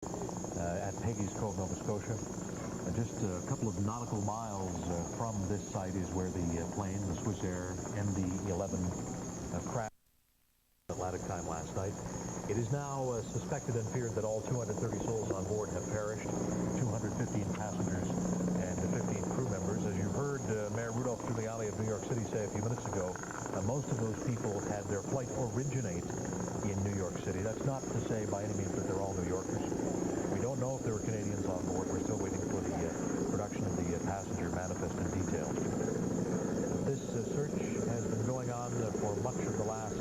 at Peggy's Cove, Nova Scotia. Just a couple of nautical miles from this site is where the plane, the Swissair MD-11, crashed at Atlantic time last night. It is now suspected and feared that all 230 souls on board have perished, 215 passengers and 15 crew members. As you heard Mayor Rudolph Giuliani of New York City say a few minutes ago, most of those people had their flight originate in New York City. That's not to say by any means that they're all New Yorkers. We don't know if there were Canadians on board. We're still waiting for the production of the passenger manifest and details. This search has been going on for much of the last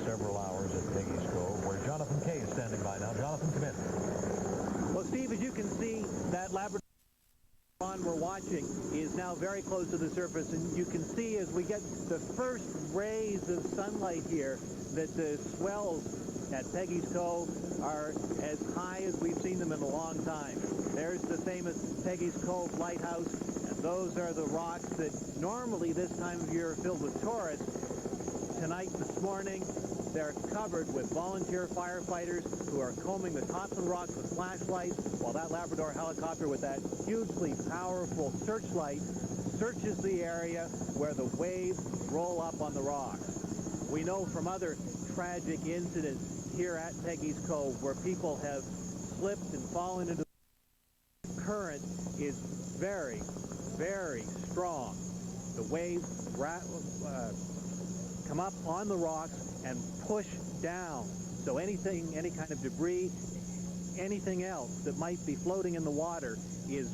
several hours at Peggy's Cove, where Jonathan Kay is standing by now. Jonathan, come in. Well, Steve, as you can see, that Labrador we're watching is now very close to the surface, and you can see as we get the first rays of sunlight here that the swells at Peggy's Cove are as high as we've seen them in a long time. There's the famous Peggy's Cove lighthouse, and those are the rocks that normally this time of year are filled with tourists. Tonight, this morning, they're covered with volunteer firefighters who are combing the tops of the rocks with flashlights, while that Labrador helicopter with that hugely powerful searchlight searches the area where the waves roll up on the rocks. We know from other tragic incidents here at Peggy's Cove where people have slipped and fallen into the current is very, very strong. The waves come up on the rocks and push down. So any kind of debris, anything else that might be floating in the water is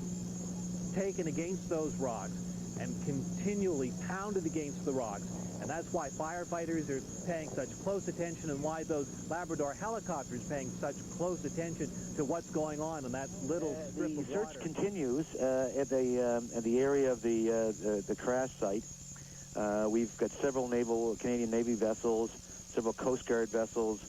taken against those rocks and continually pounded against the rocks. And that's why firefighters are paying such close attention and why those Labrador helicopters paying such close attention to what's going on in that little strip of water. The search continues at the area of the crash site. We've got several Canadian Navy vessels, several Coast Guard vessels,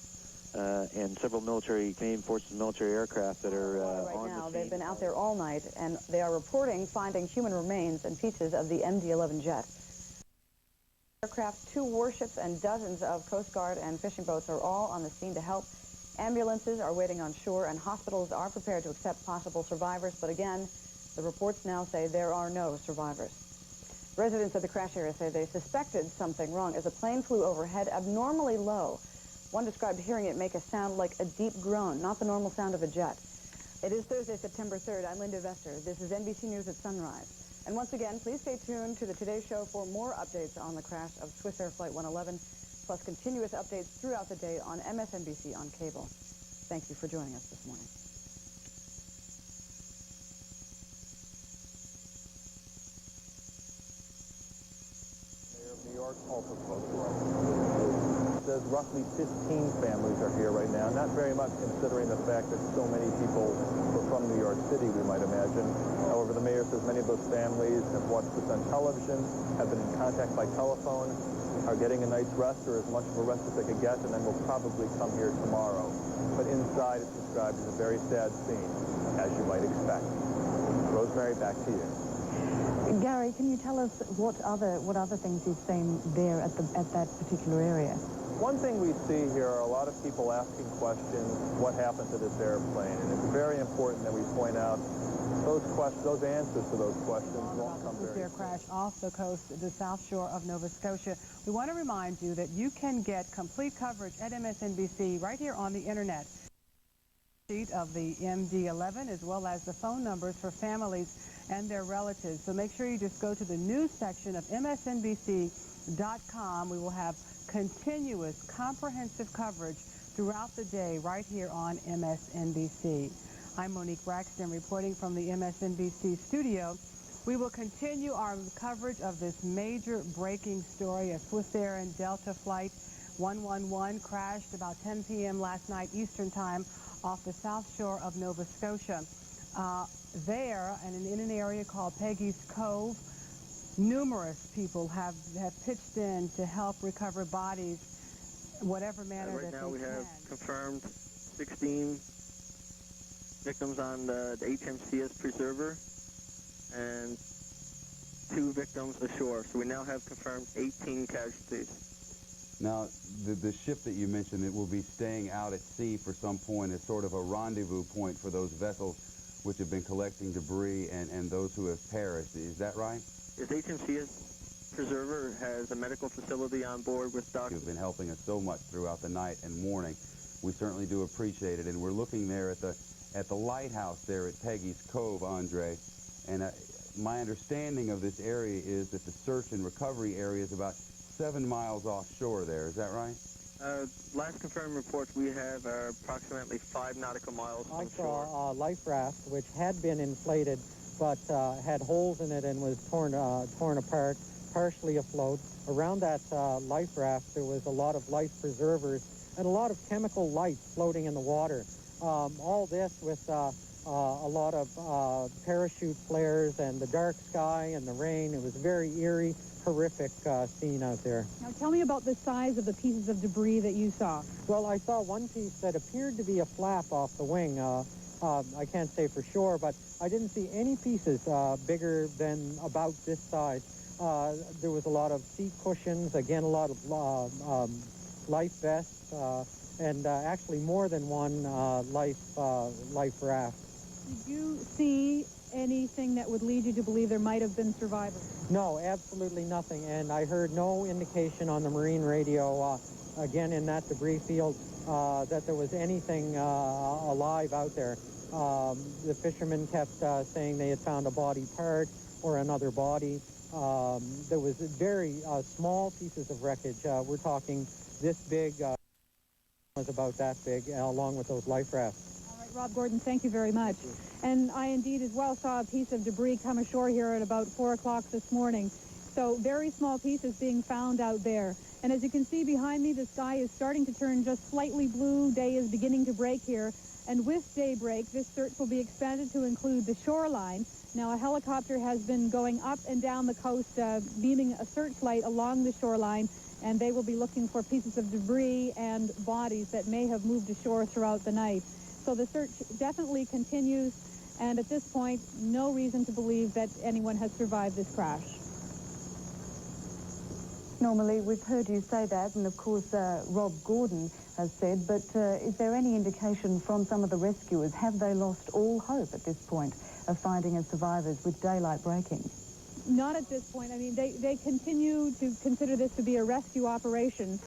and several Canadian Forces military aircraft that are on the scene. They've been out there all night, and they are reporting finding human remains and pieces of the MD-11 jet. Aircraft, 2 warships, and dozens of Coast Guard and fishing boats are all on the scene to help. Ambulances are waiting on shore, and hospitals are prepared to accept possible survivors. But again, the reports now say there are no survivors. Residents of the crash area say they suspected something wrong as a plane flew overhead abnormally low. One described hearing it make a sound like a deep groan, not the normal sound of a jet. It is Thursday, September 3rd. I'm Linda Vester. This is NBC News at Sunrise. And once again, please stay tuned to the Today Show for more updates on the crash of Swissair Flight 111, plus continuous updates throughout the day on MSNBC on cable. Thank you for joining us this morning. Mayor of New York also spoke to us. Says roughly 15 families are here right now. Not very much considering the fact that so many people were from New York City, we might imagine. However, the mayor says many of those families have watched this on television, have been in contact by telephone, are getting a night's rest or as much of a rest as they could get, and then will probably come here tomorrow. But inside it's described as a very sad scene, as you might expect. Rosemary, back to you. Gary, can you tell us what other things you've seen there at that particular area? One thing we see here are a lot of people asking questions, what happened to this airplane? And it's very important that we point out those answers to those questions won't come very soon. Crash off the coast, the south shore of Nova Scotia. We want to remind you that you can get complete coverage at MSNBC right here on the internet. Sheet of the MD-11 as well as the phone numbers for families and their relatives. So make sure you just go to the news section of MSNBC.com. We will have continuous, comprehensive coverage throughout the day right here on MSNBC. I'm Monique Braxton reporting from the MSNBC studio. We will continue our coverage of this major breaking story. A Swissair and Delta Flight 111 crashed about 10 p.m. last night Eastern Time off the south shore of Nova Scotia. There, and in an area called Peggy's Cove, numerous people have pitched in to help recover bodies, whatever manner that they can. Right now we have confirmed 16 victims on the HMCS Preserver and 2 victims ashore. So we now have confirmed 18 casualties. Now, the ship that you mentioned, it will be staying out at sea for some point as sort of a rendezvous point for those vessels which have been collecting debris and those who have perished. Is that right? Is HMC a preserver, has a medical facility on board with doctors? You've been helping us so much throughout the night and morning. We certainly do appreciate it. And we're looking there at the lighthouse there at Peggy's Cove, Andre. And my understanding of this area is that the search and recovery area is about 7 miles offshore there. Is that right? Last confirmed reports we have are approximately 5 nautical miles I from shore. saw a life raft which had been inflated but had holes in it and was torn apart, partially afloat. Around that life raft there was a lot of life preservers and a lot of chemical lights floating in the water. All this with a lot of parachute flares and the dark sky and the rain. It was a very eerie, horrific scene out there. Now tell me about the size of the pieces of debris that you saw. Well, I saw one piece that appeared to be a flap off the wing. I can't say for sure, but I didn't see any pieces bigger than about this size. There was a lot of seat cushions, again a lot of life vests, and actually more than one life raft. Did you see anything that would lead you to believe there might have been survivors? No, absolutely nothing, and I heard no indication on the marine radio, again in that debris field, that there was anything alive out there. The fishermen kept saying they had found a body part or another body. There was very small pieces of wreckage. We're talking this big, was about that big, along with those life rafts. All right, Rob Gordon, thank you very much. And I indeed as well saw a piece of debris come ashore here at about 4 o'clock this morning. So very small pieces being found out there. And as you can see behind me, the sky is starting to turn just slightly blue. Day is beginning to break here. And with daybreak, this search will be expanded to include the shoreline. Now, a helicopter has been going up and down the coast, beaming a searchlight along the shoreline, and they will be looking for pieces of debris and bodies that may have moved ashore throughout the night. So the search definitely continues, and at this point, no reason to believe that anyone has survived this crash. Normally, we've heard you say that, and of course, Rob Gordon has said, but is there any indication from some of the rescuers, have they lost all hope at this point of finding survivors with daylight breaking? Not at this point. I mean, they continue to consider this to be a rescue operation.